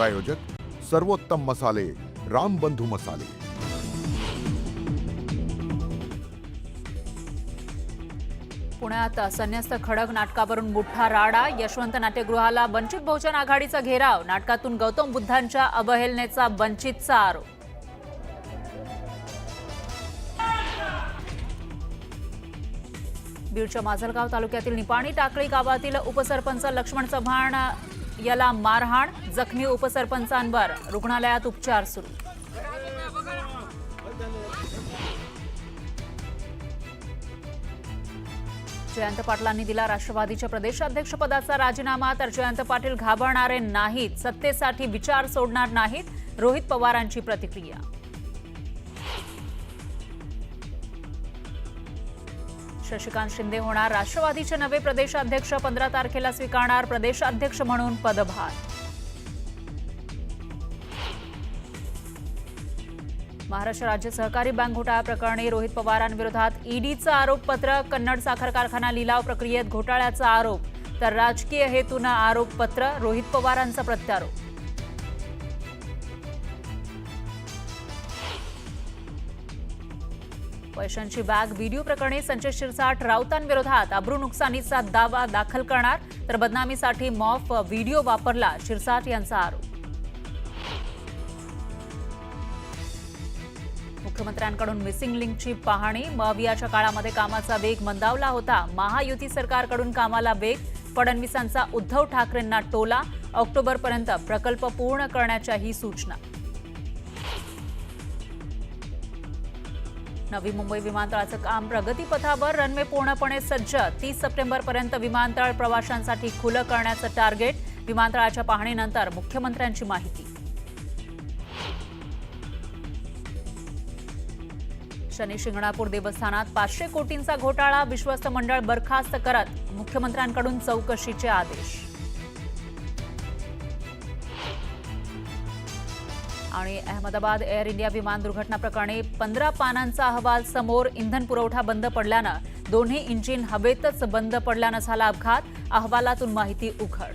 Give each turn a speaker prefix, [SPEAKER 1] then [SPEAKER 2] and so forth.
[SPEAKER 1] प्रायोजक सर्वोत्तम मसाले रामबंधू मसाले।
[SPEAKER 2] पुण्यात संन्यस्त खडक नाटकावरून मोठा राडा। यशवंत नाट्यगृहाला वंचित बहुजन आघाडीचा घेराव। नाटकातून गौतम बुद्धांच्या अवहेलनेचा वंचितचा आरोप। बीडच्या माजलगाव तालुक्यातील निपाणी टाकळी गावातील उपसरपंच लक्ष्मण चव्हाण याला मारहाण। जखमी उपसरपंचांवर रुग्णालयात उपचार सुरू। जयंत पाटलांनी दिला राष्ट्रवादीच्या प्रदेशाध्यक्षपदाचा राजीनामा। तर जयंत पाटील घाबरणारे नाहीत, सत्तेसाठी विचार सोडणार नाहीत, रोहित पवारांची प्रतिक्रिया। शशिकांत शिंदे होणार राष्ट्रवादीचे नवे प्रदेशाध्यक्ष। 15 तारखेला स्वीकारणार प्रदेशाध्यक्ष म्हणून पदभार। महाराष्ट्र राज्य सहकारी बँक घोटाळा प्रकरणी रोहित पवारांविरोधात ईडीचं आरोपपत्र। कन्नड साखर कारखाना लिलाव प्रक्रियेत घोटाळ्याचा आरोप। तर राजकीय हेतूनं आरोपपत्र। रोहित पवारांचा प्रत्यारोप। पैशांची बॅग व्हिडिओ प्रकरणी संजय शिरसाट राऊतांविरोधात अब्रू नुकसानीचा दावा दाखल करणार। तर बदनामीसाठी मॉफ व्हिडिओ वापरला, शिरसाट यांचा आरोप। मुख्यमंत्र्यांकडून मिसिंग लिंकची पाहणी। मवियाच्या काळामध्ये कामाचा वेग मंदावला होता। महायुती सरकारकडून कामाला वेग। फडणवीसांचा उद्धव ठाकरेंना टोला। ऑक्टोबरपर्यंत प्रकल्प पूर्ण करण्याच्याही सूचना। नवी मुंबई विमानतळाचं काम प्रगतीपथावर। रनवे पूर्णपणे सज्ज। 30 सप्टेंबरपर्यंत विमानतळ प्रवाशांसाठी खुलं करण्याचं टार्गेट। विमानतळाच्या पाहणीनंतर मुख्यमंत्र्यांची माहिती। शनी शिंगणापूर देवस्थानात 500 कोटींचा घोटाळा। विश्वस्त मंडळ बरखास्त करत मुख्यमंत्र्यांकडून चौकशीचे आदेश। आणि अहमदाबाद एअर इंडिया विमान दुर्घटना प्रकरणी 15 पानांचा अहवाल समोर। इंधन पुरवठा बंद पडल्यानं दोन्ही इंजिन हवेतच बंद पडल्यानं झाला अपघात। अहवालातून माहिती उघड।